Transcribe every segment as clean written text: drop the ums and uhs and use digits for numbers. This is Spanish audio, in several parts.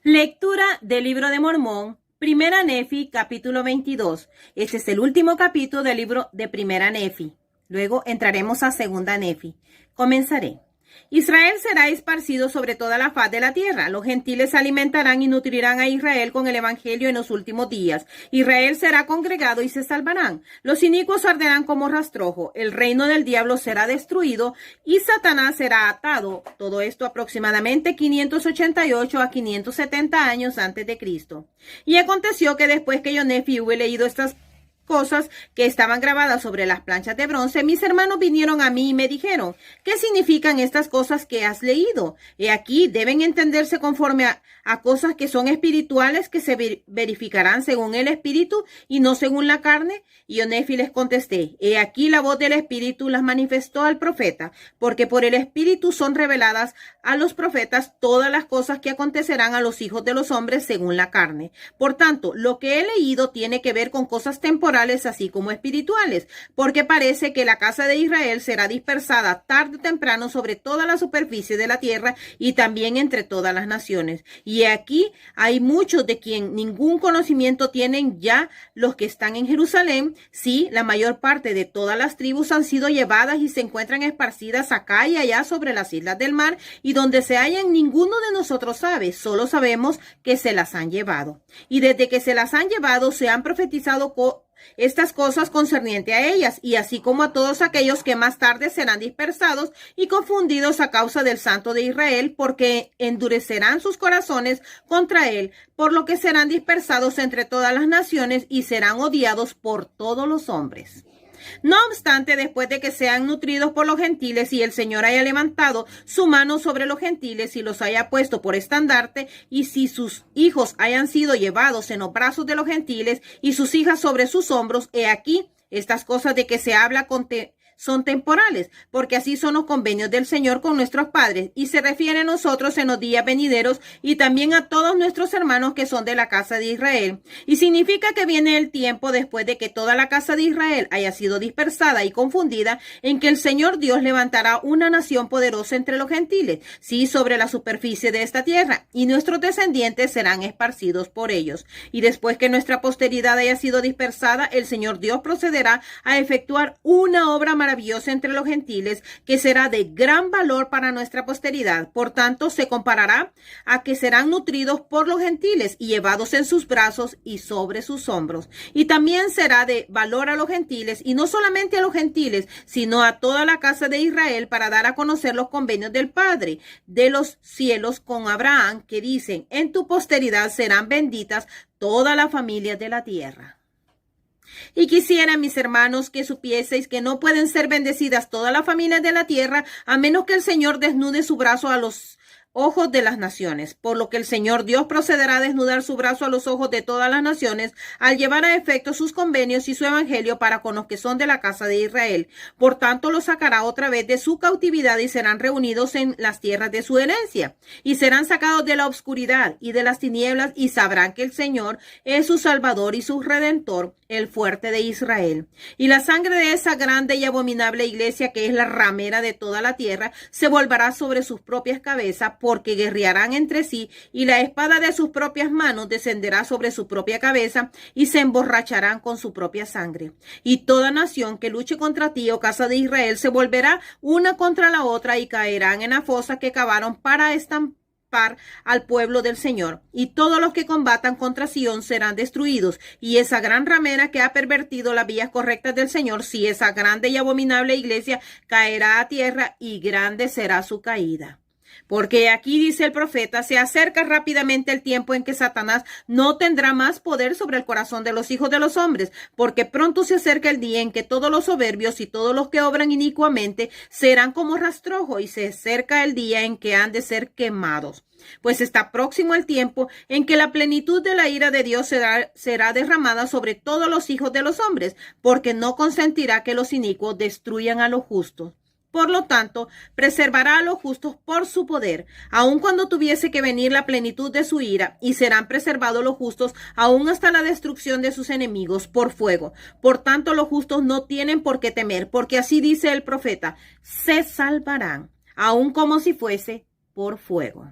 Lectura del libro de Mormón, Primera Nefi, capítulo 22. Este es el último capítulo del libro de Primera Nefi. Luego entraremos a Segunda Nefi. Comenzaré. Israel será esparcido sobre toda la faz de la tierra. Los gentiles se alimentarán y nutrirán a Israel con el evangelio en los últimos días. Israel será congregado y se salvarán. Los inicuos arderán como rastrojo. El reino del diablo será destruido y Satanás será atado. Todo esto aproximadamente 588 a 570 años antes de Cristo. Y aconteció que después que yo Nefi hube leído estas cosas que estaban grabadas sobre las planchas de bronce, mis hermanos vinieron a mí y me dijeron, ¿qué significan estas cosas que has leído? He aquí, deben entenderse conforme a cosas que son espirituales, que se verificarán según el espíritu y no según la carne. Y yo Nefi les contesté, he aquí la voz del espíritu las manifestó al profeta, porque por el espíritu son reveladas a los profetas todas las cosas que acontecerán a los hijos de los hombres según la carne. Por tanto, lo que he leído tiene que ver con cosas temporales así como espirituales, porque parece que la casa de Israel será dispersada tarde o temprano sobre toda la superficie de la tierra y también entre todas las naciones. Y aquí hay muchos de quien ningún conocimiento tienen ya los que están en Jerusalén. Sí, la mayor parte de todas las tribus han sido llevadas y se encuentran esparcidas acá y allá sobre las islas del mar, y donde se hallan ninguno de nosotros sabe, solo sabemos que se las han llevado. Y desde que se las han llevado se han profetizado estas cosas concerniente a ellas, y así como a todos aquellos que más tarde serán dispersados y confundidos a causa del Santo de Israel, porque endurecerán sus corazones contra él, por lo que serán dispersados entre todas las naciones y serán odiados por todos los hombres. No obstante, después de que sean nutridos por los gentiles y el Señor haya levantado su mano sobre los gentiles y los haya puesto por estandarte, y si sus hijos hayan sido llevados en los brazos de los gentiles y sus hijas sobre sus hombros, he aquí, estas cosas de que se habla son temporales, porque así son los convenios del Señor con nuestros padres, y se refiere a nosotros en los días venideros y también a todos nuestros hermanos que son de la casa de Israel. Y significa que viene el tiempo después de que toda la casa de Israel haya sido dispersada y confundida, en que el Señor Dios levantará una nación poderosa entre los gentiles, sí, sobre la superficie de esta tierra, y nuestros descendientes serán esparcidos por ellos. Y después que nuestra posteridad haya sido dispersada, el Señor Dios procederá a efectuar una obra maravillosa entre los gentiles, que será de gran valor para nuestra posteridad. Por tanto, se comparará a que serán nutridos por los gentiles y llevados en sus brazos y sobre sus hombros. Y también será de valor a los gentiles, y no solamente a los gentiles, sino a toda la casa de Israel, para dar a conocer los convenios del Padre de los cielos con Abraham, que dicen, en tu posteridad serán benditas todas las familias de la tierra. Y quisiera, mis hermanos, que supieseis que no pueden ser bendecidas todas las familias de la tierra, a menos que el Señor desnude su brazo a los ojos de las naciones, por lo que el Señor Dios procederá a desnudar su brazo a los ojos de todas las naciones, al llevar a efecto sus convenios y su evangelio para con los que son de la casa de Israel. Por tanto, los sacará otra vez de su cautividad y serán reunidos en las tierras de su herencia, y serán sacados de la oscuridad y de las tinieblas, y sabrán que el Señor es su Salvador y su Redentor, el fuerte de Israel. Y la sangre de esa grande y abominable iglesia, que es la ramera de toda la tierra, se volverá sobre sus propias cabezas, porque guerrearán entre sí, y la espada de sus propias manos descenderá sobre su propia cabeza, y se emborracharán con su propia sangre. Y toda nación que luche contra ti, oh casa de Israel, se volverá una contra la otra, y caerán en la fosa que cavaron para estampar al pueblo del Señor, y todos los que combatan contra Sión serán destruidos, y esa gran ramera que ha pervertido las vías correctas del Señor, si esa grande y abominable iglesia caerá a tierra, y grande será su caída. Porque aquí dice el profeta, se acerca rápidamente el tiempo en que Satanás no tendrá más poder sobre el corazón de los hijos de los hombres, porque pronto se acerca el día en que todos los soberbios y todos los que obran inicuamente serán como rastrojo, y se acerca el día en que han de ser quemados. Pues está próximo el tiempo en que la plenitud de la ira de Dios será derramada sobre todos los hijos de los hombres, porque no consentirá que los inicuos destruyan a los justos. Por lo tanto, preservará a los justos por su poder, aun cuando tuviese que venir la plenitud de su ira, y serán preservados los justos aun hasta la destrucción de sus enemigos por fuego. Por tanto, los justos no tienen por qué temer, porque así dice el profeta, se salvarán, aun como si fuese por fuego.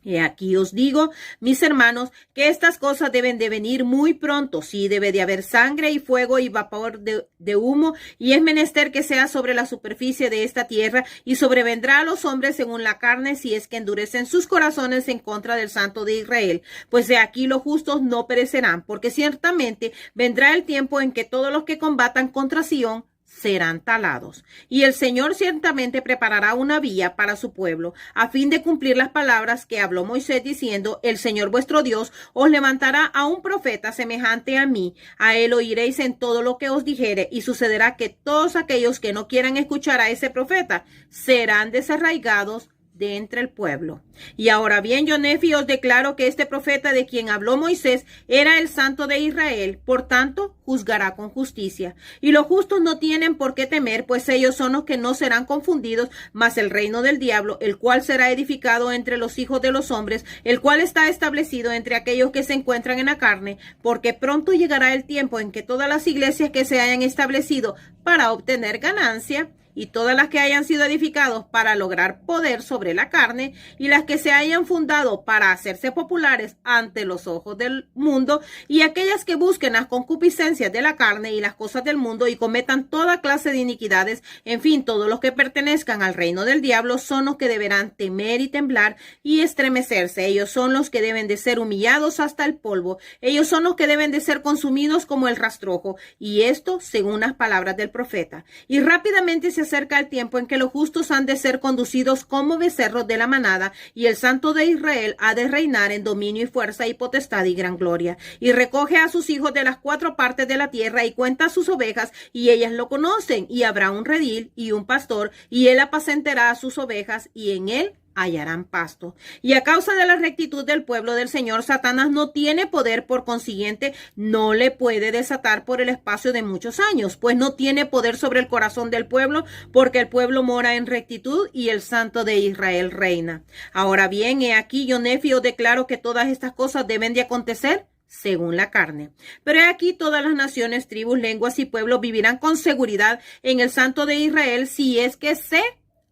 Y aquí os digo, mis hermanos, que estas cosas deben de venir muy pronto. Sí, debe de haber sangre y fuego y vapor de humo, y es menester que sea sobre la superficie de esta tierra, y sobrevendrá a los hombres según la carne, si es que endurecen sus corazones en contra del Santo de Israel. Pues de aquí los justos no perecerán, porque ciertamente vendrá el tiempo en que todos los que combatan contra Sión serán talados. Y el Señor ciertamente preparará una vía para su pueblo, a fin de cumplir las palabras que habló Moisés diciendo: el Señor vuestro Dios os levantará a un profeta semejante a mí. A él oiréis en todo lo que os dijere, y sucederá que todos aquellos que no quieran escuchar a ese profeta serán desarraigados de entre el pueblo. Y ahora bien, yo, Nefi, os declaro que este profeta de quien habló Moisés era el Santo de Israel, por tanto, juzgará con justicia. Y los justos no tienen por qué temer, pues ellos son los que no serán confundidos, mas el reino del diablo, el cual será edificado entre los hijos de los hombres, el cual está establecido entre aquellos que se encuentran en la carne, porque pronto llegará el tiempo en que todas las iglesias que se hayan establecido para obtener ganancia, y todas las que hayan sido edificados para lograr poder sobre la carne, y las que se hayan fundado para hacerse populares ante los ojos del mundo, y aquellas que busquen las concupiscencias de la carne y las cosas del mundo y cometan toda clase de iniquidades, en fin, todos los que pertenezcan al reino del diablo son los que deberán temer y temblar y estremecerse. Ellos son los que deben de ser humillados hasta el polvo. Ellos son los que deben de ser consumidos como el rastrojo, y esto según las palabras del profeta. Y rápidamente se acerca el tiempo en que los justos han de ser conducidos como becerros de la manada, y el Santo de Israel ha de reinar en dominio y fuerza y potestad y gran gloria. Y recoge a sus hijos de las 4 partes de la tierra y cuenta sus ovejas, y ellas lo conocen, y habrá un redil y un pastor, y él apacentará a sus ovejas, y en él hallarán pasto. Y a causa de la rectitud del pueblo del Señor, Satanás no tiene poder, por consiguiente, no le puede desatar por el espacio de muchos años, pues no tiene poder sobre el corazón del pueblo, porque el pueblo mora en rectitud y el Santo de Israel reina. Ahora bien, he aquí, yo, Nefi, os declaro que todas estas cosas deben de acontecer según la carne. Pero he aquí, todas las naciones, tribus, lenguas y pueblos vivirán con seguridad en el Santo de Israel, si es que se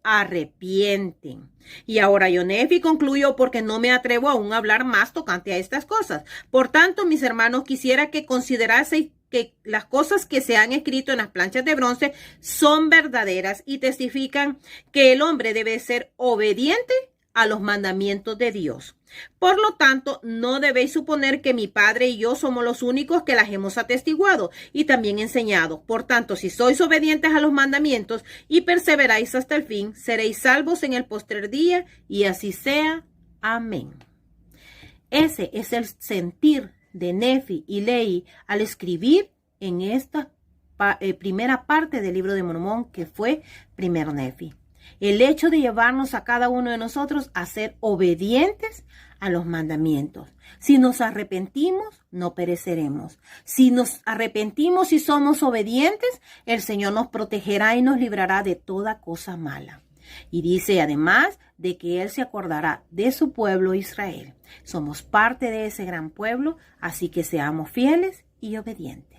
arrepienten. Y ahora yo, Nefi, concluyo, porque no me atrevo aún a hablar más tocante a estas cosas. Por tanto, mis hermanos, quisiera que consideraseis que las cosas que se han escrito en las planchas de bronce son verdaderas y testifican que el hombre debe ser obediente a los mandamientos de Dios. Por lo tanto, no debéis suponer que mi padre y yo somos los únicos que las hemos atestiguado y también enseñado. Por tanto, si sois obedientes a los mandamientos y perseveráis hasta el fin, seréis salvos en el postrer día, y así sea. Amén. Ese es el sentir de Nefi y Lehi al escribir en esta primera parte del libro de Mormón, que fue primer Nefi. El hecho de llevarnos a cada uno de nosotros a ser obedientes a los mandamientos. Si nos arrepentimos, no pereceremos. Si nos arrepentimos y somos obedientes, el Señor nos protegerá y nos librará de toda cosa mala. Y dice además de que Él se acordará de su pueblo Israel. Somos parte de ese gran pueblo, así que seamos fieles y obedientes.